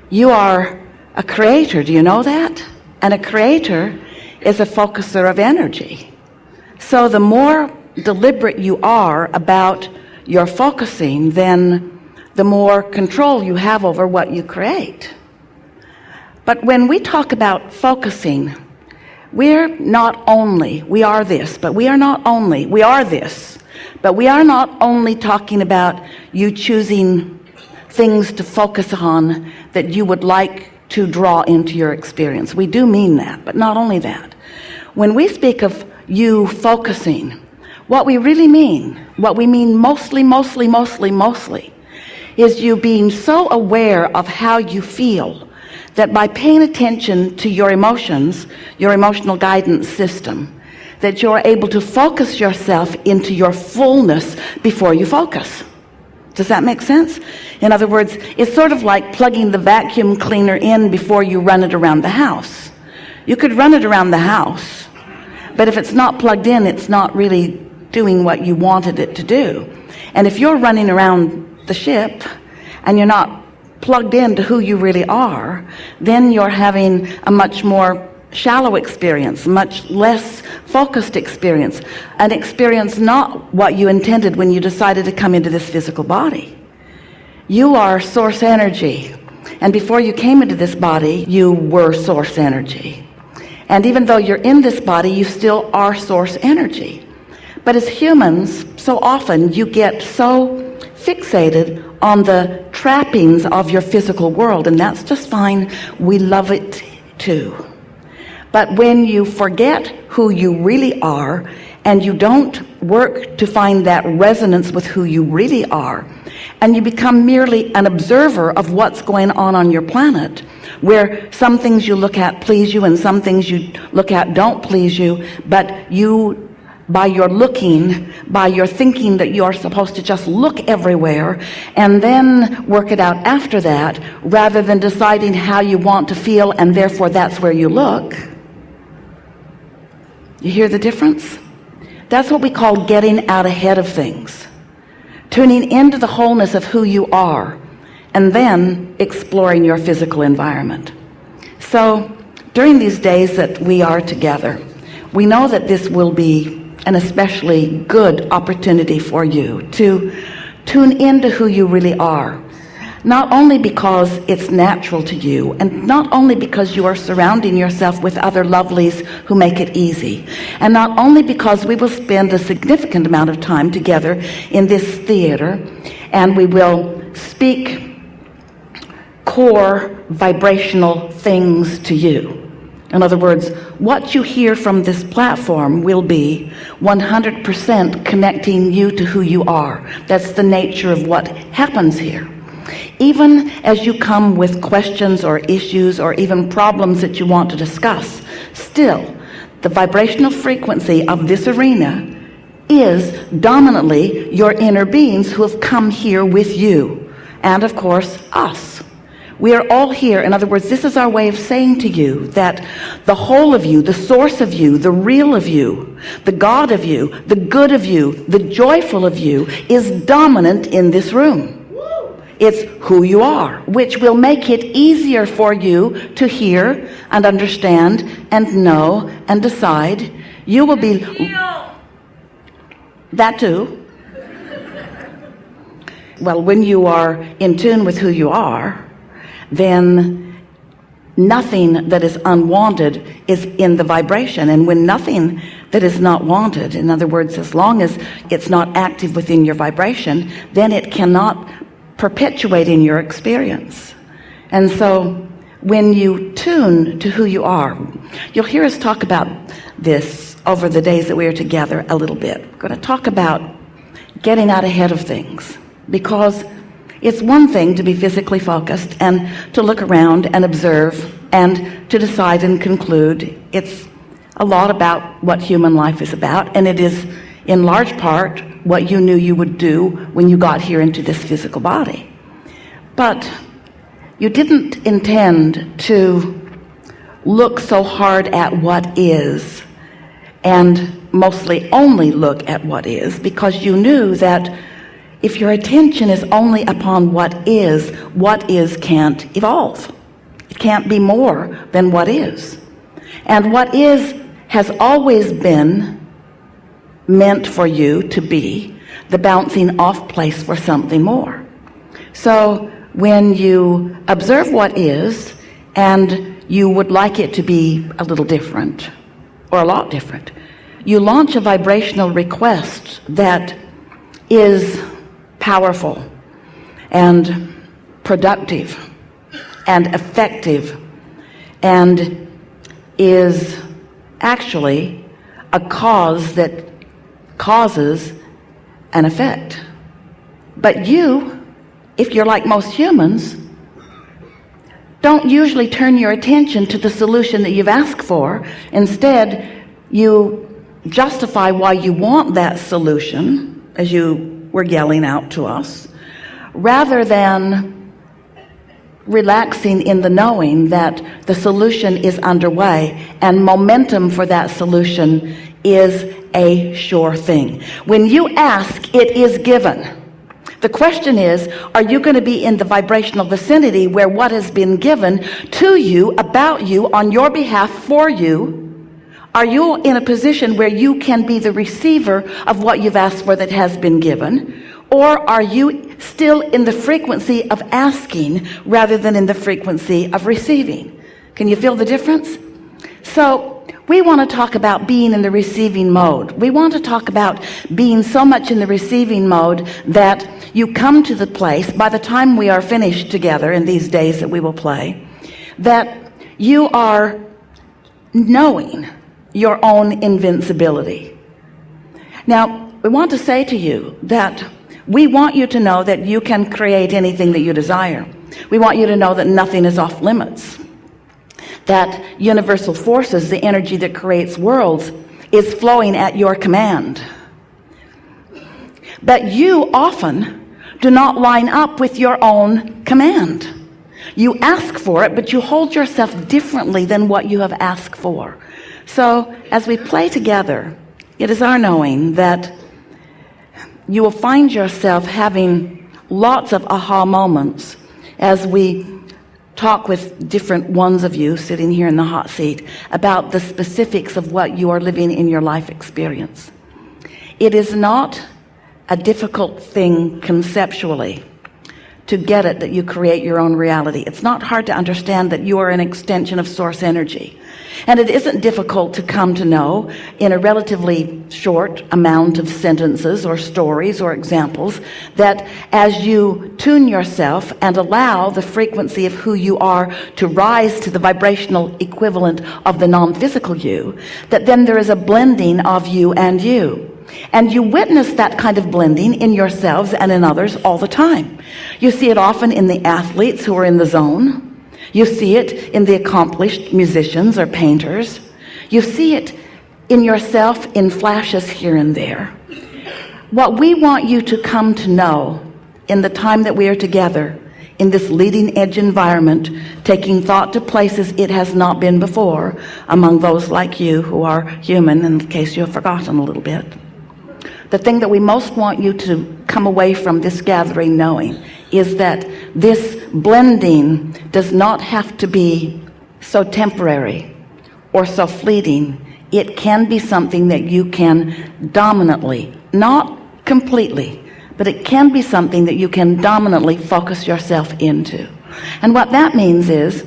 You are a creator, do you know that? And a creator is a focuser of energy. So the more deliberate you are about your focusing, then the more control you have over what you create. But when we talk about focusing, we are this, but we are not only talking about you choosing things to focus on that you would like to draw into your experience. We do mean that, but not only that. When we speak of you focusing, what we mean mostly, is you being so aware of how you feel that by paying attention to your emotions, your emotional guidance system, that you're able to focus yourself into your fullness before you focus. Does that make sense? In other words, it's sort of like plugging the vacuum cleaner in before you run it around the house. You could run it around the house, but if it's not plugged in, it's not really doing what you wanted it to do. And if you're running around the ship and you're not plugged into who you really are, then you're having a much more shallow experience, much less focused experience, an experience not what you intended when you decided to come into this physical body. You are source energy, and before you came into this body, you were source energy. And even though you're in this body, you still are source energy. But as humans, so often you get so fixated on the trappings of your physical world, and that's just fine. We love it too. But when you forget who you really are and you don't work to find that resonance with who you really are, and you become merely an observer of what's going on your planet, where some things you look at please you and some things you look at don't please you, but you, by your looking, by your thinking that you're supposed to just look everywhere and then work it out after that, rather than deciding how you want to feel and therefore that's where you look. You hear the difference? That's what we call getting out ahead of things, tuning into the wholeness of who you are, and then exploring your physical environment. So during these days that we are together, we know that this will be an especially good opportunity for you to tune into who you really are, not only because it's natural to you, and not only because you are surrounding yourself with other lovelies who make it easy, and not only because we will spend a significant amount of time together in this theater and we will speak core vibrational things to you. In other words, what you hear from this platform will be 100% connecting you to who you are. That's the nature of what happens here. Even as you come with questions or issues or even problems that you want to discuss, still, the vibrational frequency of this arena is dominantly your inner beings who have come here with you, and of course, us. We are all here. In other words, this is our way of saying to you that the whole of you, the source of you, the real of you, the God of you, the good of you, the joyful of you is dominant in this room. It's who you are, which will make it easier for you to hear and understand and know and decide. You will be that too. Well, when you are in tune with who you are, then nothing that is unwanted is in the vibration. And when nothing that is not wanted, in other words, as long as it's not active within your vibration, then it cannot perpetuate in your experience. And so when you tune to who you are, you'll hear us talk about this over the days that we are together a little bit. We're going to talk about getting out ahead of things, because it's one thing to be physically focused and to look around and observe and to decide and conclude. It's a lot about what human life is about, and it is in large part what you knew you would do when you got here into this physical body. But you didn't intend to look so hard at what is, and mostly only look at what is, because you knew that if your attention is only upon what is can't evolve. can't be more than what is. And what is has always been meant for you to be the bouncing off place for something more. So when you observe what is and you would like it to be a little different or a lot different, you launch a vibrational request that is powerful and productive and effective and is actually a cause that causes an effect. But you, if you're like most humans, don't usually turn your attention to the solution that you've asked for. Instead, you justify why you want that solution, as you were yelling out to us, rather than relaxing in the knowing that the solution is underway and momentum for that solution is a sure thing. When you ask, it is given. The question is, are you going to be in the vibrational vicinity where what has been given to you, about you, on your behalf, for you? Are you in a position where you can be the receiver of what you've asked for that has been given? Or are you still in the frequency of asking rather than in the frequency of receiving? Can you feel the difference? So we want to talk about being in the receiving mode. We want to talk about being so much in the receiving mode that you come to the place, by the time we are finished together in these days that we will play, that you are knowing your own invincibility. Now, we want to say to you that we want you to know that you can create anything that you desire. We want you to know that nothing is off limits. That universal forces, the energy that creates worlds, is flowing at your command. But you often do not line up with your own command. You ask for it, but you hold yourself differently than what you have asked for. So as we play together, it is our knowing that you will find yourself having lots of aha moments as we talk with different ones of you sitting here in the hot seat about the specifics of what you are living in your life experience. It is not a difficult thing conceptually to get it that you create your own reality. It's not hard to understand that you are an extension of source energy. And it isn't difficult to come to know in a relatively short amount of sentences or stories or examples that as you tune yourself and allow the frequency of who you are to rise to the vibrational equivalent of the non-physical you, that then there is a blending of you and you. And you witness that kind of blending in yourselves and in others all the time. You see it often in the athletes who are in the zone. You see it in the accomplished musicians or painters. You see it in yourself in flashes here and there. What we want you to come to know in the time that we are together in this leading edge environment, taking thought to places it has not been before among those like you who are human, in case you have forgotten a little bit. The thing that we most want you to come away from this gathering knowing is that this blending does not have to be so temporary or so fleeting. It can be something that you can dominantly, not completely, but it can be something that you can dominantly focus yourself into. And what that means is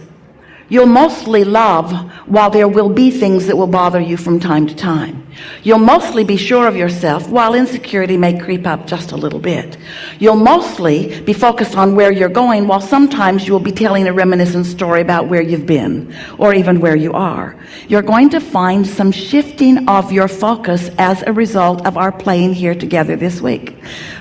you'll mostly love while there will be things that will bother you from time to time. You'll mostly be sure of yourself while insecurity may creep up just a little bit. You'll mostly be focused on where you're going while sometimes you will be telling a reminiscent story about where you've been or even where you are. You're going to find some shifting of your focus as a result of our playing here together this week.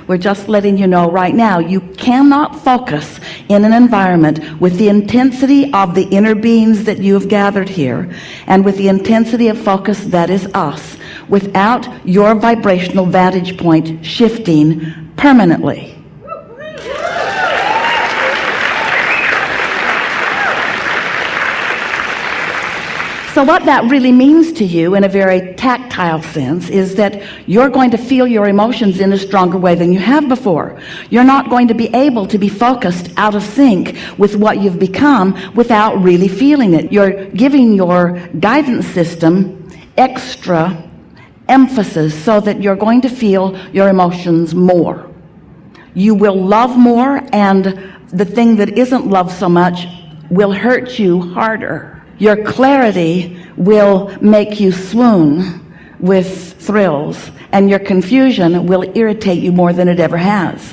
We're just letting you know right now, you cannot focus in an environment with the intensity of the inner beings that you have gathered here and with the intensity of focus that is us without your vibrational vantage point shifting permanently. So what that really means to you in a very tactile sense is that you're going to feel your emotions in a stronger way than you have before. You're not going to be able to be focused out of sync with what you've become without really feeling it. You're giving your guidance system extra emphasis so that you're going to feel your emotions more. You will love more, and the thing that isn't loved so much will hurt you harder. Your clarity will make you swoon with thrills, and your confusion will irritate you more than it ever has.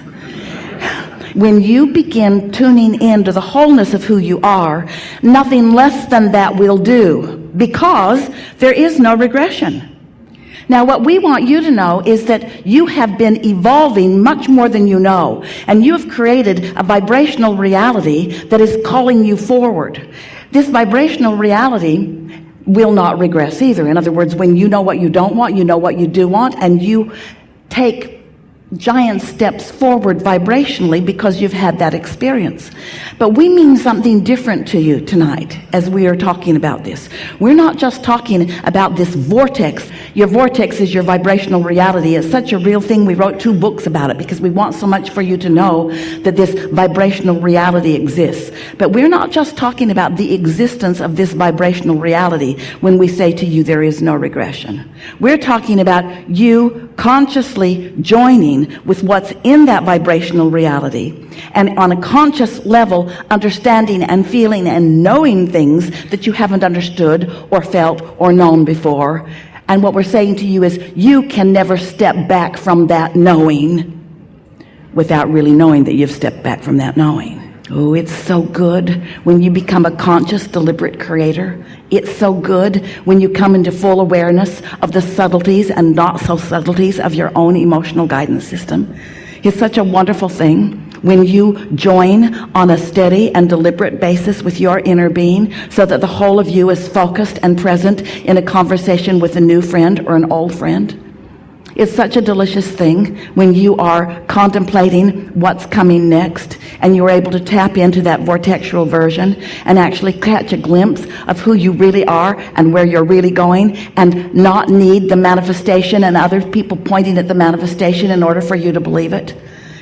When you begin tuning into the wholeness of who you are, nothing less than that will do, because there is no regression. Now, what we want you to know is that you have been evolving much more than you know, and you have created a vibrational reality that is calling you forward. This vibrational reality will not regress either. In other words, when you know what you don't want, you know what you do want, and you take giant steps forward vibrationally because you've had that experience. But we mean something different to you tonight as we are talking about this. We're not just talking about this vortex. Your vortex is your vibrational reality. It's such a real thing. We wrote 2 books about it because we want so much for you to know that this vibrational reality exists. But we're not just talking about the existence of this vibrational reality when we say to you there is no regression. We're talking about you consciously joining with what's in that vibrational reality, and on a conscious level understanding and feeling and knowing things that you haven't understood or felt or known before. And what we're saying to you is you can never step back from that knowing without really knowing that you've stepped back from that knowing. Oh, it's so good when you become a conscious, deliberate creator. It's so good when you come into full awareness of the subtleties and not so subtleties of your own emotional guidance system. It's such a wonderful thing when you join on a steady and deliberate basis with your inner being so that the whole of you is focused and present in a conversation with a new friend or an old friend. It's such a delicious thing when you are contemplating what's coming next and you're able to tap into that vortexual version and actually catch a glimpse of who you really are and where you're really going, and not need the manifestation and other people pointing at the manifestation in order for you to believe it.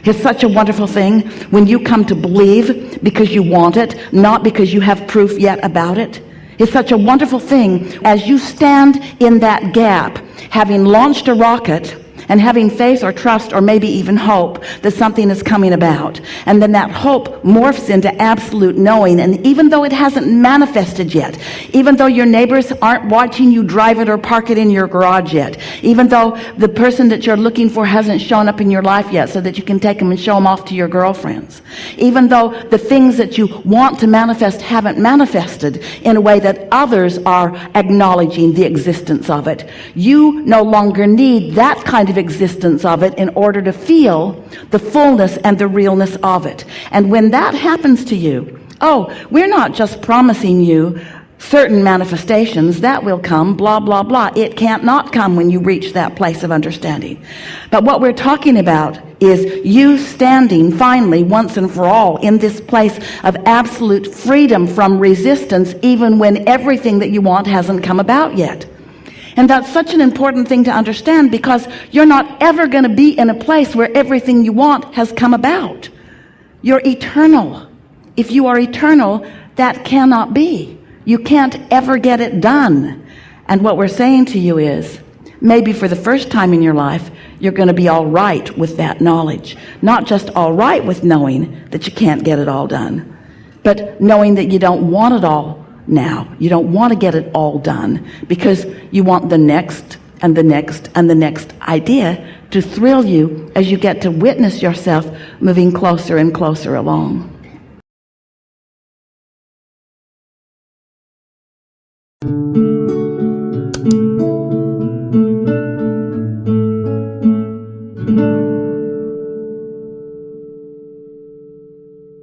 It's such a wonderful thing when you come to believe because you want it, not because you have proof yet about it. It's such a wonderful thing as you stand in that gap, having launched a rocket and having faith or trust or maybe even hope that something is coming about. And then that hope morphs into absolute knowing. And even though it hasn't manifested yet, even though your neighbors aren't watching you drive it or park it in your garage yet, even though the person that you're looking for hasn't shown up in your life yet so that you can take them and show them off to your girlfriends, even though the things that you want to manifest haven't manifested in a way that others are acknowledging the existence of it, you no longer need that kind of existence of it in order to feel the fullness and the realness of it. And when that happens to you, we're not just promising you certain manifestations that will come, blah, blah, blah. It can't not come when you reach that place of understanding. But what we're talking about is you standing finally once and for all in this place of absolute freedom from resistance, even when everything that you want hasn't come about yet. And that's such an important thing to understand, because you're not ever going to be in a place where everything you want has come about. You're eternal. If you are eternal, that cannot be. You can't ever get it done. And what we're saying to you is, maybe for the first time in your life, you're going to be all right with that knowledge. Not just all right with knowing that you can't get it all done, but knowing that you don't want it all now. You don't want to get it all done because you want the next and the next and the next idea to thrill you as you get to witness yourself moving closer and closer along.